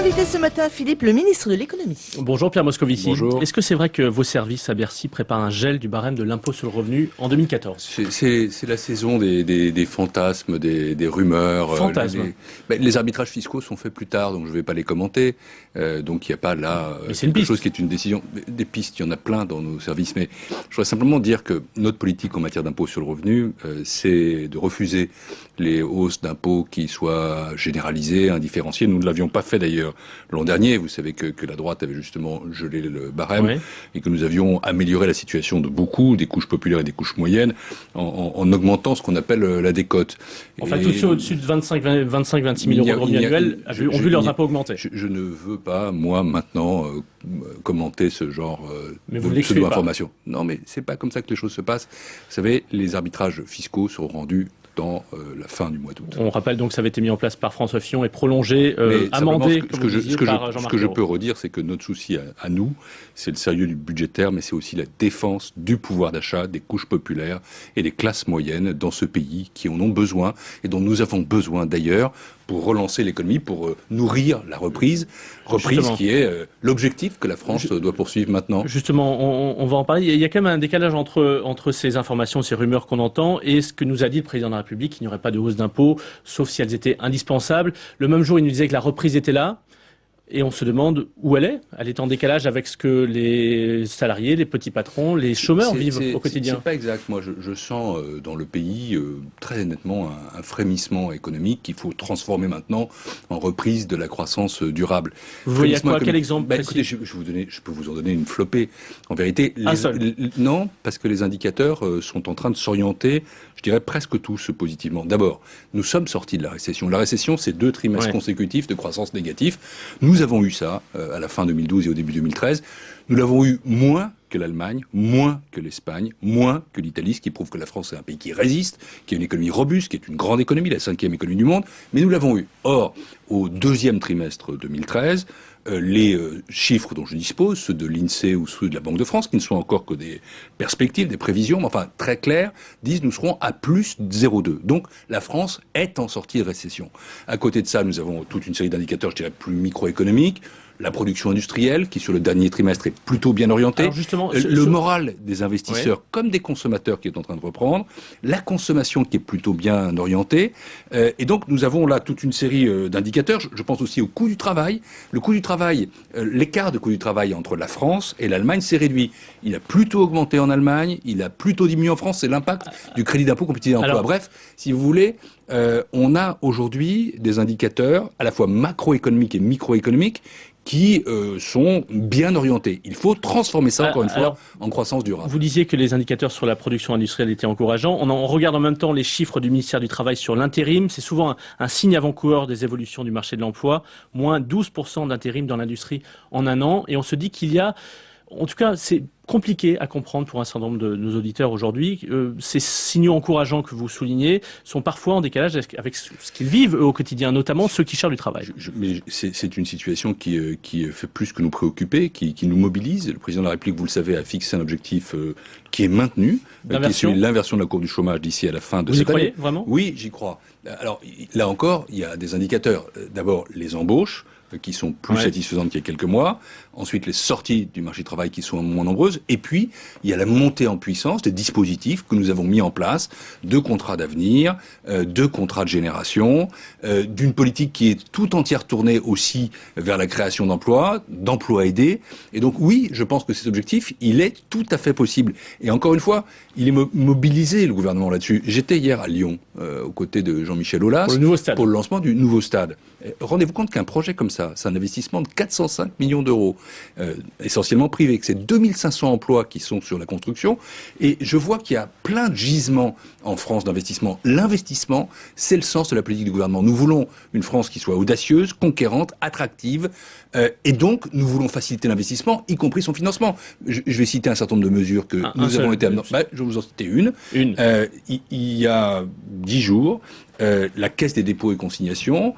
invité ce matin, Philippe, le ministre de l'économie. Bonjour Pierre Moscovici. Bonjour. Est-ce que c'est vrai que vos services à Bercy préparent un gel du barème de l'impôt sur le revenu en 2014 ? C'est la saison des fantasmes, des rumeurs. Fantasmes. Les arbitrages fiscaux sont faits plus tard, donc je ne vais pas les commenter. Donc il n'y a pas là quelque chose qui est une décision. Des pistes, il y en a plein dans nos services. Mais je voudrais simplement dire que notre politique en matière d'impôt sur le revenu, c'est de refuser les hausses d'impôts qui soient généralisées, indifférenciées. Nous ne l'avions pas fait d'ailleurs l'an dernier. Vous savez que la droite avait justement gelé le barème, oui, et que nous avions amélioré la situation de beaucoup, des couches populaires et des couches moyennes, en augmentant ce qu'on appelle la décote. Enfin, tous ceux au-dessus de 25-26 000 euros de revenus annuels ont vu leurs impôts augmenter. Je ne veux pas, moi, maintenant, commenter ce genre de pseudo-information. Non, mais c'est pas comme ça que les choses se passent. Vous savez, les arbitrages fiscaux seront rendus dans la fin du mois d'août. On rappelle donc que ça avait été mis en place par François Fillon et prolongé, amendé, ce que je peux redire, c'est que notre souci à nous, c'est le sérieux du budgétaire, mais c'est aussi la défense du pouvoir d'achat des couches populaires et des classes moyennes dans ce pays qui en ont besoin et dont nous avons besoin d'ailleurs pour relancer l'économie, pour nourrir la reprise justement, qui est l'objectif que la France doit poursuivre maintenant. Justement, on va en parler. Il y a quand même un décalage entre ces informations, ces rumeurs qu'on entend et ce que nous a dit le président de la République, qu'il n'y aurait pas de hausse d'impôts, sauf si elles étaient indispensables. Le même jour, il nous disait que la reprise était là. Et on se demande où elle est. Elle est en décalage avec ce que les salariés, les petits patrons, les chômeurs vivent au quotidien. C'est pas exact. Moi, je sens dans le pays très honnêtement un frémissement économique qu'il faut transformer maintenant en reprise de la croissance durable. Vous voyez quoi ? Quel exemple ? Écoutez, je peux vous en donner une flopée. En vérité, non, parce que les indicateurs sont en train de s'orienter, je dirais presque tous positivement. D'abord, nous sommes sortis de la récession. La récession, c'est 2 trimestres consécutifs de croissance négative. Nous avons eu ça à la fin 2012 et au début 2013. Nous l'avons eu moins que l'Allemagne, moins que l'Espagne, moins que l'Italie, ce qui prouve que la France est un pays qui résiste, qui a une économie robuste, qui est une grande économie, la 5e économie du monde, mais nous l'avons eu. Or, au 2e trimestre 2013, les chiffres dont je dispose, ceux de l'INSEE ou ceux de la Banque de France, qui ne sont encore que des perspectives, des prévisions, mais enfin très clairs, disent nous serons à plus 0,2. Donc la France est en sortie de récession. À côté de ça, nous avons toute une série d'indicateurs, je dirais, plus microéconomiques. La production industrielle, qui sur le dernier trimestre est plutôt bien orientée. Alors justement, le moral des investisseurs comme des consommateurs qui est en train de reprendre. La consommation qui est plutôt bien orientée. Et donc nous avons là toute une série d'indicateurs. Je pense aussi au coût du travail. Le coût du travail, l'écart de coût du travail entre la France et l'Allemagne s'est réduit. Il a plutôt augmenté en Allemagne, il a plutôt diminué en France. C'est l'impact du crédit d'impôt compétitivité d'emploi. Bref, si vous voulez, on a aujourd'hui des indicateurs à la fois macroéconomiques et microéconomiques qui sont bien orientés. Il faut transformer ça, encore une fois, en croissance durable. Vous disiez que les indicateurs sur la production industrielle étaient encourageants. On regarde en même temps les chiffres du ministère du Travail sur l'intérim. C'est souvent un signe avant-coureur des évolutions du marché de l'emploi. Moins 12% d'intérim dans l'industrie en un an. Et on se dit qu'il y a... En tout cas, c'est compliqué à comprendre pour un certain nombre de nos auditeurs aujourd'hui. Ces signaux encourageants que vous soulignez sont parfois en décalage avec ce qu'ils vivent eux, au quotidien, notamment ceux qui cherchent du travail. Mais c'est une situation qui fait plus que nous préoccuper, qui nous mobilise. Le président de la République, vous le savez, a fixé un objectif qui est maintenu, qui est celui de l'inversion de la courbe du chômage d'ici à la fin de cette année. Vous y croyez, vraiment ? Oui, j'y crois. Alors, là encore, il y a des indicateurs. D'abord, les embauches, qui sont plus satisfaisantes qu'il y a quelques mois. Ensuite, les sorties du marché du travail qui sont moins nombreuses. Et puis, il y a la montée en puissance des dispositifs que nous avons mis en place, de contrats d'avenir, de contrats de génération, d'une politique qui est tout entière tournée aussi vers la création d'emplois aidés. Et donc, oui, je pense que cet objectif, il est tout à fait possible. Et encore une fois, il est mobilisé, le gouvernement, là-dessus. J'étais hier à Lyon, aux côtés de Jean-Michel Aulas, pour le lancement du nouveau stade. Rendez-vous compte qu'un projet comme ça, c'est un investissement de 405 millions d'euros, essentiellement privé, que c'est 2500 emplois qui sont sur la construction. Et je vois qu'il y a plein de gisements en France d'investissement. L'investissement, c'est le sens de la politique du gouvernement. Nous voulons une France qui soit audacieuse, conquérante, attractive, et donc nous voulons faciliter l'investissement, y compris son financement. Je vais citer un certain nombre de mesures que nous avons été amenés. Je vais vous en citer une. Il y a 10 jours, la Caisse des dépôts et consignations,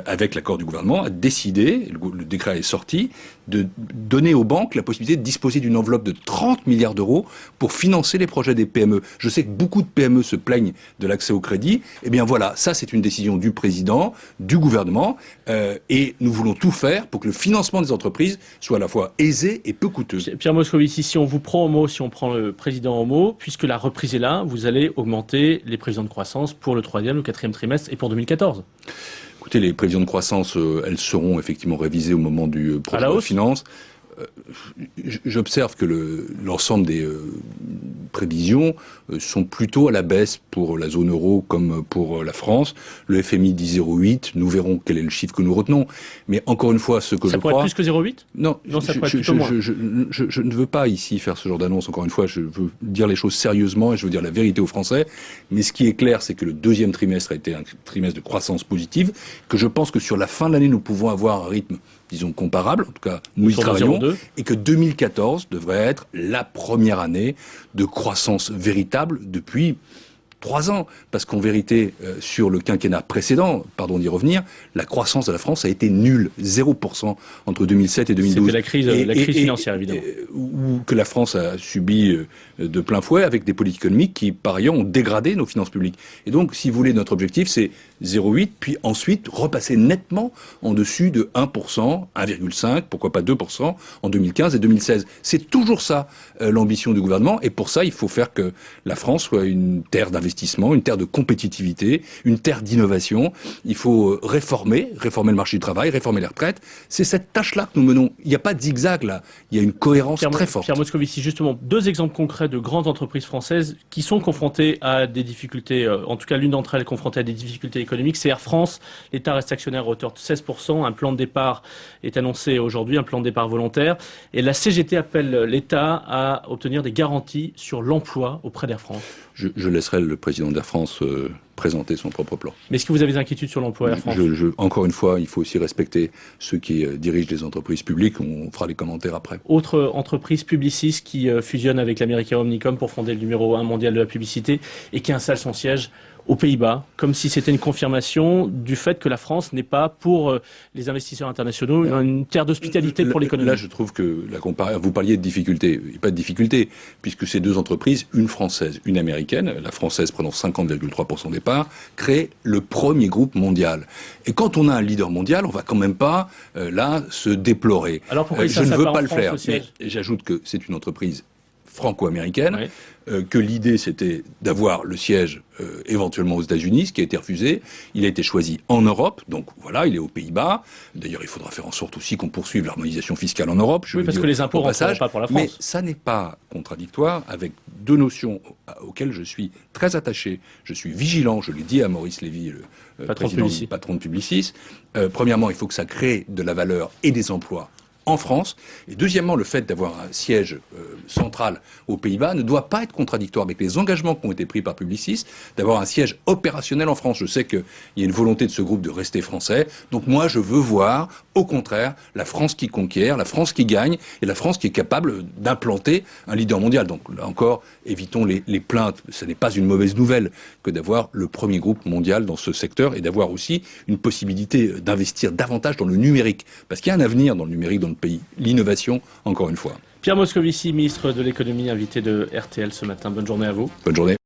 avec l'accord du gouvernement, a décidé, le décret est sorti, de donner aux banques la possibilité de disposer d'une enveloppe de 30 milliards d'euros pour financer les projets des PME. Je sais que beaucoup de PME se plaignent de l'accès au crédit. Eh bien voilà, ça c'est une décision du président, du gouvernement, et nous voulons tout faire pour que le financement des entreprises soit à la fois aisé et peu coûteux. Pierre Moscovici, si on vous prend au mot, si on prend le président au mot, puisque la reprise est là, vous allez augmenter les prévisions de croissance pour le 3e, le 4e trimestre et pour 2014. Écoutez, les prévisions de croissance, elles seront effectivement révisées au moment du projet de loi de finances. J'observe que l'ensemble des prévisions sont plutôt à la baisse pour la zone euro comme pour la France. Le FMI dit 0,8. Nous verrons quel est le chiffre que nous retenons. Mais encore une fois, ce que je crois... Ça pourrait être plus que 0,8 ? Non, ça pourrait être plutôt moins. Je ne veux pas ici faire ce genre d'annonce. Encore une fois, je veux dire les choses sérieusement et je veux dire la vérité aux Français. Mais ce qui est clair, c'est que le 2e trimestre a été un trimestre de croissance positive, que je pense que sur la fin de l'année, nous pouvons avoir un rythme, disons, comparable. En tout cas, nous y travaillons. Et que 2014 devrait être la première année de croissance véritable depuis 3 ans. Parce qu'en vérité, sur le quinquennat précédent, pardon d'y revenir, la croissance de la France a été nulle. 0% entre 2007 et 2012. C'était la crise financière, évidemment. Ou que la France a subi de plein fouet avec des politiques économiques qui, par ailleurs, ont dégradé nos finances publiques. Et donc, si vous voulez, notre objectif, c'est 0,8, puis ensuite repasser nettement en dessus de 1%, 1,5%, pourquoi pas 2% en 2015 et 2016. C'est toujours ça l'ambition du gouvernement, et pour ça, il faut faire que la France soit une terre d'investissement, une terre de compétitivité, une terre d'innovation. Il faut réformer le marché du travail, réformer les retraites. C'est cette tâche-là que nous menons. Il n'y a pas de zigzag là, il y a une cohérence très forte. Pierre Moscovici, justement, 2 exemples concrets de grandes entreprises françaises qui sont confrontées à des difficultés, en tout cas l'une d'entre elles est confrontée à des difficultés économiques, c'est Air France. L'État reste actionnaire à hauteur de 16%. Un plan de départ est annoncé aujourd'hui, un plan de départ volontaire. Et la CGT appelle l'État à obtenir des garanties sur l'emploi auprès d'Air France. Je laisserai le président d'Air France présenter son propre plan. Mais est-ce que vous avez des inquiétudes sur l'emploi Air France ? Encore une fois, il faut aussi respecter ceux qui dirigent les entreprises publiques. On fera les commentaires après. Autre entreprise, Publicis, qui fusionne avec l'américain Omnicom pour fonder le numéro 1 mondial de la publicité et qui installe son siège aux Pays-Bas, comme si c'était une confirmation du fait que la France n'est pas, pour les investisseurs internationaux, une terre d'hospitalité pour l'économie. Là, je trouve que vous parliez de difficultés. Il n'y a pas de difficulté, puisque ces 2 entreprises, une française, une américaine, la française prenant 50,3% des parts, créent le premier groupe mondial. Et quand on a un leader mondial, on ne va quand même pas, là, se déplorer. Alors pourquoi je ne veux pas le France, faire. Mais j'ajoute que c'est une entreprise franco-américaine, que l'idée c'était d'avoir le siège éventuellement aux États-Unis, ce qui a été refusé. Il a été choisi en Europe, donc voilà, il est aux Pays-Bas. D'ailleurs, il faudra faire en sorte aussi qu'on poursuive l'harmonisation fiscale en Europe. Oui, parce que les impôts ne rentreront pas pour la France. Mais ça n'est pas contradictoire avec 2 notions auxquelles je suis très attaché. Je suis vigilant, je l'ai dit à Maurice Lévy, le patron de Publicis. Premièrement, il faut que ça crée de la valeur et des emplois en France. Et deuxièmement, le fait d'avoir un siège central aux Pays-Bas ne doit pas être contradictoire avec les engagements qui ont été pris par Publicis, d'avoir un siège opérationnel en France. Je sais qu'il y a une volonté de ce groupe de rester français. Donc moi, je veux voir, au contraire, la France qui conquiert, la France qui gagne, et la France qui est capable d'implanter un leader mondial. Donc là encore, évitons les plaintes. Ce n'est pas une mauvaise nouvelle que d'avoir le premier groupe mondial dans ce secteur et d'avoir aussi une possibilité d'investir davantage dans le numérique. Parce qu'il y a un avenir dans le numérique dans le pays. L'innovation, encore une fois. Pierre Moscovici, ministre de l'économie, invité de RTL ce matin. Bonne journée à vous. Bonne journée.